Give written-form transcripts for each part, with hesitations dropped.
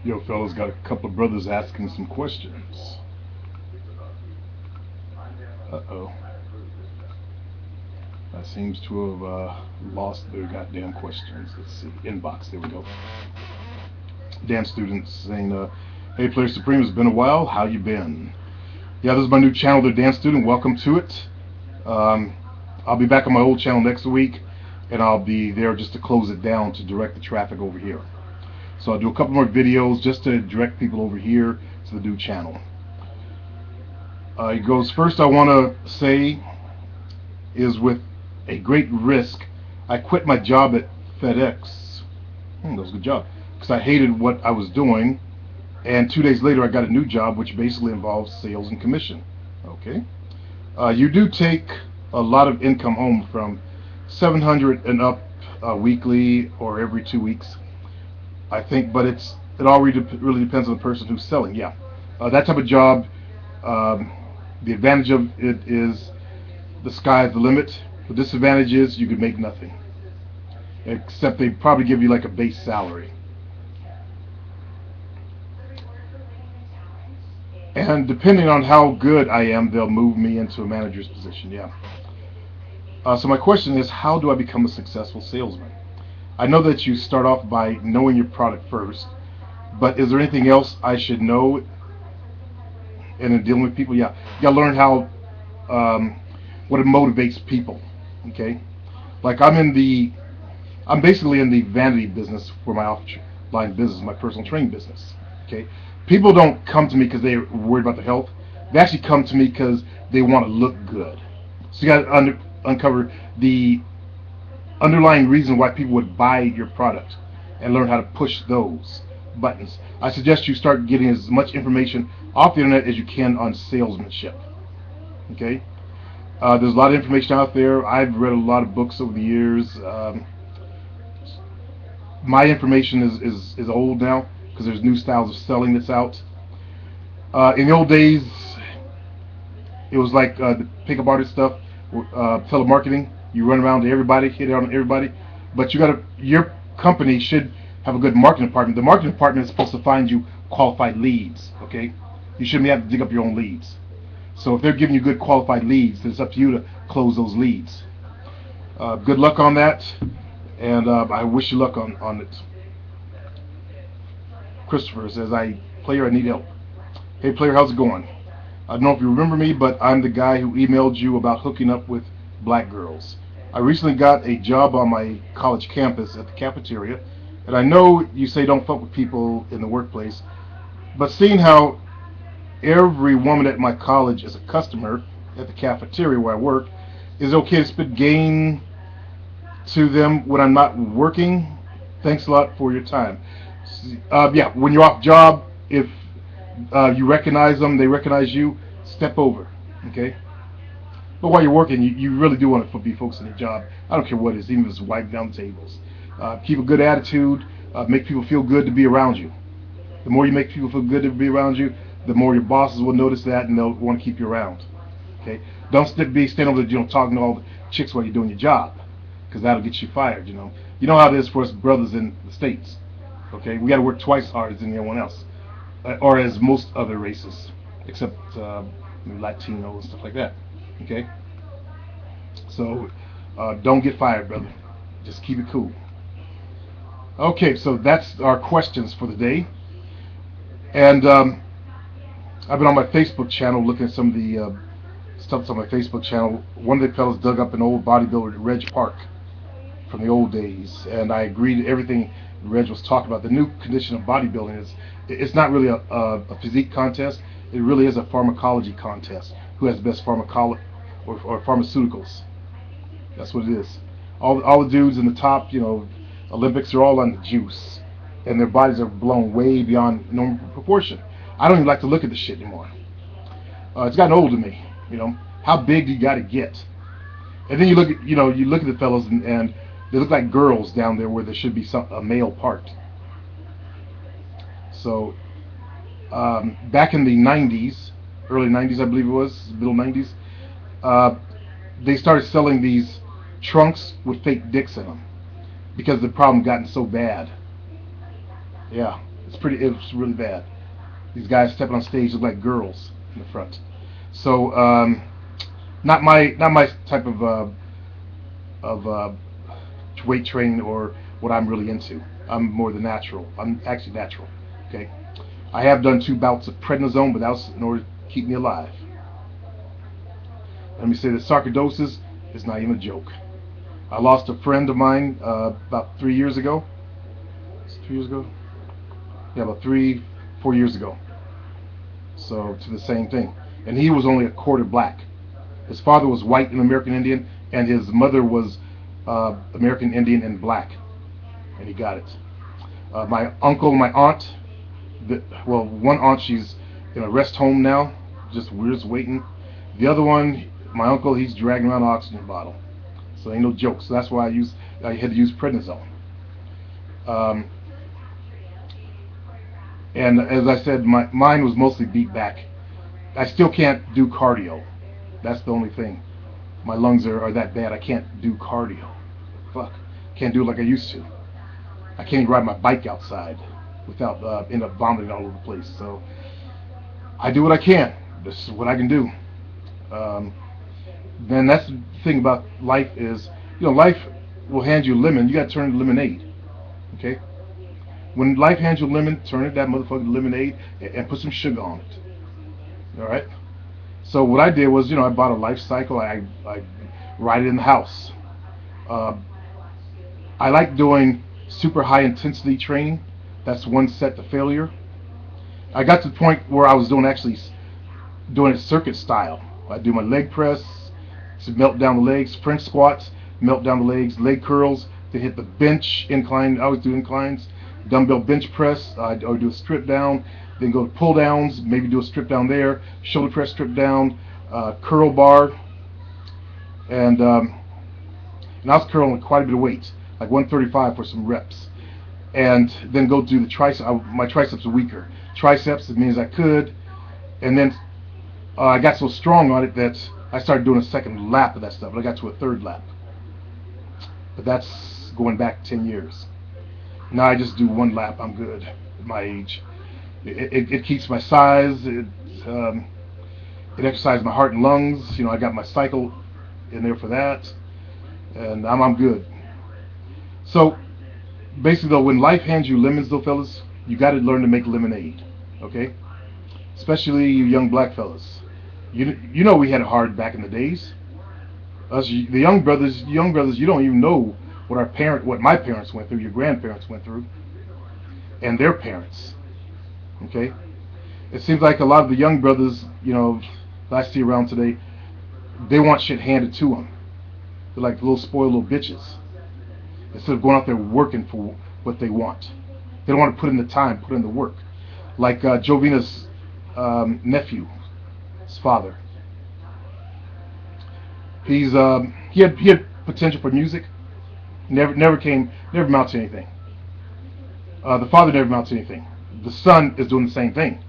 Yo, fellas, got a couple of brothers asking some questions. Uh-oh. That seems to have lost their goddamn questions. Let's see. Inbox. There we go. Damn students saying, hey, Player Supreme, it's been a while. How you been? Yeah, this is my new channel there, Dan Student. Welcome to it. Um, I'll be back on my old channel next week, and I'll be there just to close it down to direct the traffic over here. So I'll do a couple more videos just to direct people over here to the new channel. It goes, first I want to say is with a great risk, I quit my job at FedEx. That was a good job. Because I hated what I was doing. And 2 days later I got a new job which basically involves sales and commission. Okay. You do take a lot of income home from 700 and up weekly or every 2 weeks, I think, but it all really depends on the person who's selling. Yeah, that type of job, the advantage of it is the sky's the limit. The disadvantage is you could make nothing, except they probably give you like a base salary. And depending on how good I am, they'll move me into a manager's position. Yeah. So my question is, how do I become a successful salesman? I know that you start off by knowing your product first, but is there anything else I should know in dealing with people? Yeah, you gotta learn how what motivates people. Okay, like I'm basically in the vanity business for my offline business, my personal training business. Okay, people don't come to me because they're worried about their health. They actually come to me because they want to look good. So you got to uncover the underlying reason why people would buy your product and learn how to push those buttons. I suggest you start getting as much information off the internet as you can on salesmanship. Okay, there's a lot of information out there. I've read a lot of books over the years. My information is old now because there's new styles of selling that's out. In the old days, it was like the pickup artist stuff, telemarketing. You run around to everybody, hit it on everybody, but your company should have a good marketing department. The marketing department is supposed to find you qualified leads. Okay, you shouldn't have to dig up your own leads. So if they're giving you good qualified leads, then it's up to you to close those leads. Good luck on that, and I wish you luck on it. Christopher says, Player, I need help. Hey, Player, how's it going? I don't know if you remember me, but I'm the guy who emailed you about hooking up with black girls. I recently got a job on my college campus at the cafeteria, and I know you say don't fuck with people in the workplace, but seeing how every woman at my college is a customer at the cafeteria where I work, is it okay to spit game to them when I'm not working? Thanks a lot for your time. Yeah, when you're off job, if you recognize them, they recognize you, step over, okay? But while you're working, you really do want to be focused on your job. I don't care what it is, even if it's wiping down tables. Keep a good attitude, make people feel good to be around you. The more you make people feel good to be around you, the more your bosses will notice that and they'll want to keep you around. Okay? Don't stand over there, talking to all the chicks while you're doing your job, because that'll get you fired. You know how it is for us brothers in the States. Okay, we got to work twice as hard as anyone else, or as most other races, except Latino and stuff like that. Okay, so don't get fired, brother. Just keep it cool. Okay, so that's our questions for the day, and I've been on my Facebook channel looking at some of the stuff on my Facebook channel. One of the fellas dug up an old bodybuilder, Reg Park, from the old days, and I agreed to everything Reg was talking about. The new condition of bodybuilding it's not really a physique contest. It really is a pharmacology contest. Who has the best pharmacology or pharmaceuticals? That's what it is. All the dudes in the top, Olympics are all on the juice, and their bodies are blown way beyond normal proportion. I don't even like to look at this shit anymore. It's gotten old to me. How big do you got to get? And then you look at the fellas and they look like girls down there where there should be a male part. So back in the 90s, early 90s I believe it was, middle 90s, they started selling these trunks with fake dicks in them because the problem gotten so bad. Yeah, It's really bad. These guys stepping on stage look like girls in the front. So not my type of weight training or what I'm really into. I'm more the natural. I'm actually natural. Okay. I have done 2 bouts of prednisone, but that was in order to keep me alive. Let me say that sarcoidosis is not even a joke. I lost a friend of mine about 3 years ago. 3 years ago? Yeah, about 4 years ago. So to the same thing. And he was only a quarter black. His father was white and American Indian, and his mother was American Indian and black. And he got it. My uncle and my aunt, one aunt, she's in a rest home now, we're just waiting. The other one, my uncle, he's dragging around an oxygen bottle. So ain't no joke. So that's why I had to use prednisone. And as I said, mine was mostly beat back. I still can't do cardio. That's the only thing. My lungs are that bad. I can't do cardio. Fuck. Can't do it like I used to. I can't even ride my bike outside without end up vomiting all over the place. So I do what I can. This is what I can do. Then that's the thing about life is, life will hand you a lemon. You got to turn it to lemonade. Okay? When life hands you a lemon, turn it that motherfucking lemonade and put some sugar on it. All right? So what I did was, I bought a life cycle. I ride it in the house. I like doing super high intensity training. That's 1 set to failure. I got to the point where I was doing it circuit style. I do my leg press, to melt down the legs, French squats, melt down the legs, leg curls, to hit the bench incline. I always do inclines, dumbbell bench press. I do a strip down, then go to pull downs, maybe do a strip down there, shoulder press strip down, curl bar, and I was curling quite a bit of weight, like 135 for some reps, and then go do the triceps. My triceps are weaker. Triceps as many as I could, and then I got so strong on it that I started doing a second lap of that stuff, but I got to a 3rd lap. But that's going back 10 years. Now I just do 1 lap. I'm good at my age. It keeps my size. It exercises my heart and lungs. I got my cycle in there for that, and I'm good. So basically, though, when life hands you lemons, though, fellas, you got to learn to make lemonade. Okay? Especially you young black fellas. You know we had it hard back in the days. Us, the young brothers, you don't even know what my parents went through, your grandparents went through, and their parents. Okay? It seems like a lot of the young brothers, that I see around today, they want shit handed to them. They're like little spoiled little bitches. Instead of going out there working for what they want. They don't want to put in the time, put in the work. Like Jovina's nephew, his father. He had potential for music. Never amounted to anything. The father never amounted to anything. The son is doing the same thing,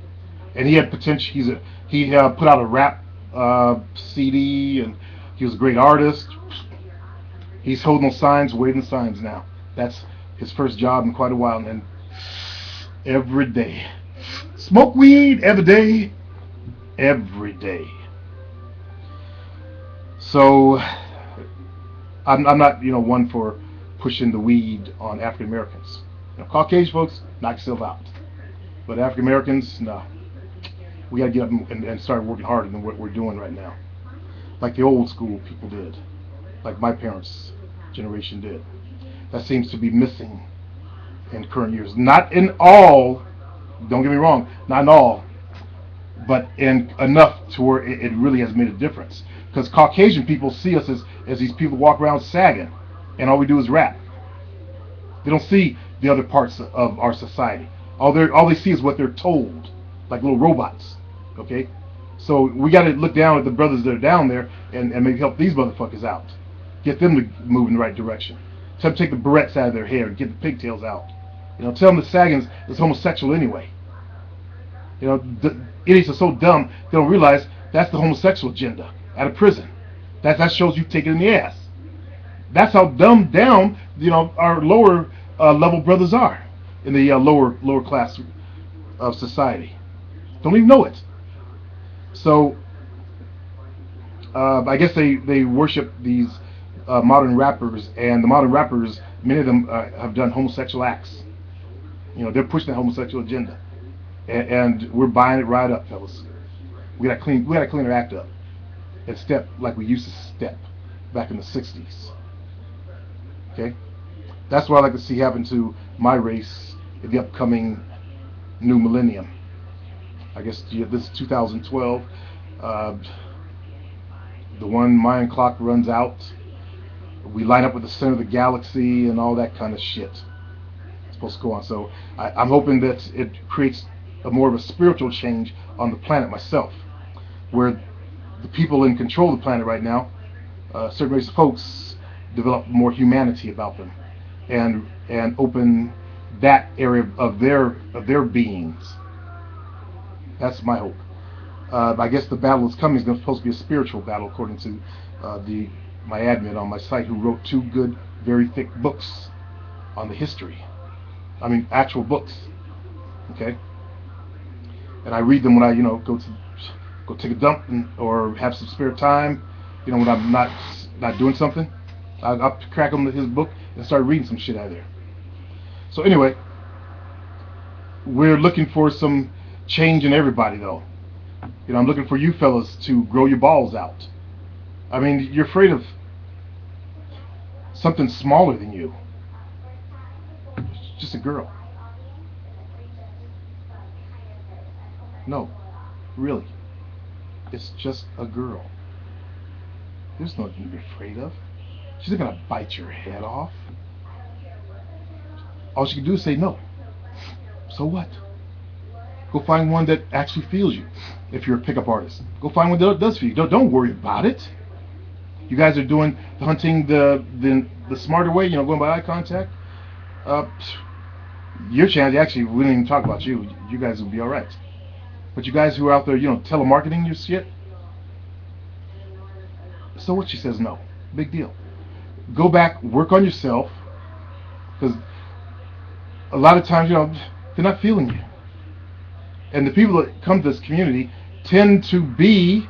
and he had potential. He put out a rap CD, and he was a great artist. He's holding those signs, waving the signs now. That's his first job in quite a while, and every day, smoke weed every day. So I'm not one for pushing the weed on African Americans. Caucasian folks, knock yourself out, but African Americans, no. We got to get up and start working harder than what we're doing right now, like the old school people did, like my parents' generation did. That seems to be missing in current years. Not in all, don't get me wrong, not in all, but in enough to where it really has made a difference. Because Caucasian people see us as these people walk around sagging, and all we do is rap. They don't see the other parts of our society. All they see is what they're told, like little robots. Okay? So we got to look down at the brothers that are down there and maybe help these motherfuckers out. Get them to move in the right direction. Tell them to take the barrettes out of their hair and get the pigtails out. Tell them the sagging is homosexual anyway. The idiots are so dumb they don't realize that's the homosexual agenda out of prison. That shows you take it in the ass. That's how dumbed down our lower level brothers are. in the lower class of society. Don't even know it. So I guess they worship these modern rappers, and the modern rappers, many of them have done homosexual acts. They're pushing the homosexual agenda, and we're buying it right up, fellas. We gotta clean our act up and step like we used to step back in the '60s. Okay, that's what I like to see happen to my race in the upcoming new millennium. I guess this is 2012. The one Mayan clock runs out. We line up with the center of the galaxy and all that kind of shit. It's supposed to go on. So I'm hoping that it creates more of a spiritual change on the planet myself, where the people in control of the planet right now, certain race of folks, develop more humanity about them, and open that area of their beings. That's my hope. I guess the battle that's coming is supposed to be a spiritual battle, according to my admin on my site, who wrote 2 good, very thick books on the history. I mean, actual books. Okay. And I read them when I, go take a dump or have some spare time. When I'm not doing something, I'll crack him his book and start reading some shit out of there. So anyway, we're looking for some change in everybody, though. I'm looking for you fellas to grow your balls out. I mean, you're afraid of something smaller than you. It's just a girl. No, really. It's just a girl. There's nothing to be afraid of. She's not going to bite your head off. All she can do is say no. So what? Go find one that actually feels you. If you're a pickup artist, go find one that does feel you. Don't worry about it. You guys are doing the hunting the smarter way, going by eye contact. Your chance, actually, we didn't even talk about you. You guys will be all right. But you guys who are out there, telemarketing your shit. So what? She says no. Big deal. Go back, work on yourself, because a lot of times, they're not feeling you. And the people that come to this community tend to be,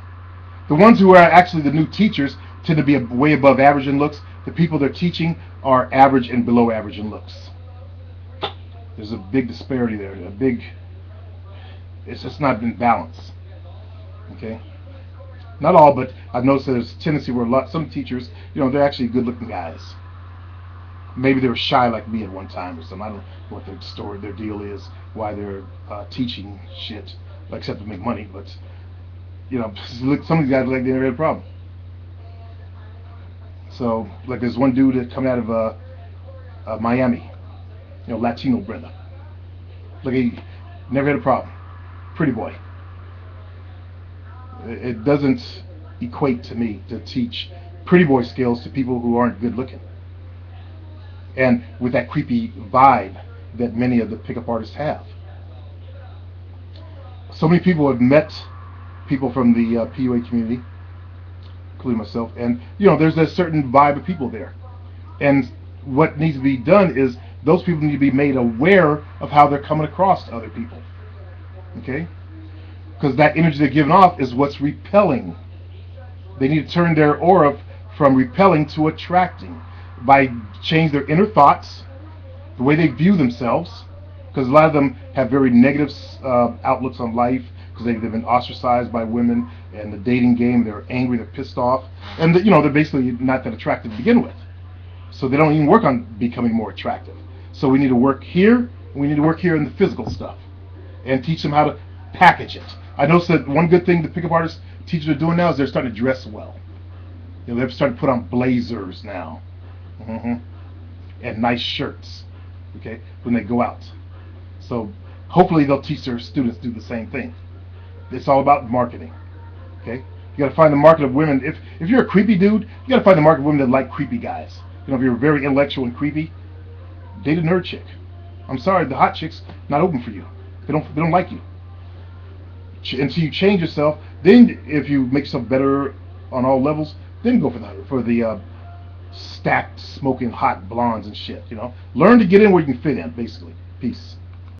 the ones who are actually the new teachers tend to be way above average in looks. The people they're teaching are average and below average in looks. There's a big disparity there. It's just not in balance. Okay? Not all, but I've noticed there's a tendency where some teachers, they're actually good-looking guys. Maybe they were shy like me at one time or something. I don't know what their deal is, why they're teaching shit, except to make money. But some of these guys like they never had a problem. So like there's one dude that coming out of Miami, Latino brother. Like he never had a problem. Pretty boy. It doesn't equate to me to teach pretty boy skills to people who aren't good looking. And with that creepy vibe that many of the pickup artists have. So many people have met people from the PUA community, including myself, and there's a certain vibe of people there. And what needs to be done is those people need to be made aware of how they're coming across to other people. Okay? Because that energy they're giving off is what's repelling. They need to turn their aura from repelling to attracting by change their inner thoughts, the way they view themselves, because a lot of them have very negative outlooks on life, because they've been ostracized by women and the dating game. They're angry, they're pissed off, and they're basically not that attractive to begin with. So they don't even work on becoming more attractive. So we need to work here, and we need to work here in the physical stuff, and teach them how to package it. I noticed that one good thing the pickup artist teachers are doing now is they're starting to dress well. They're starting to put on blazers now. And nice shirts, okay, when they go out. So hopefully they'll teach their students to do the same thing. It's all about marketing, okay? You got to find the market of women. If you're a creepy dude, you got to find the market of women that like creepy guys. If you're very intellectual and creepy, date a nerd chick. I'm sorry, the hot chick's not open for you. They don't like you. Until you change yourself, then if you make yourself better on all levels, then go for the stacked, smoking hot blondes and shit. Learn to get in where you can fit in, basically. Peace.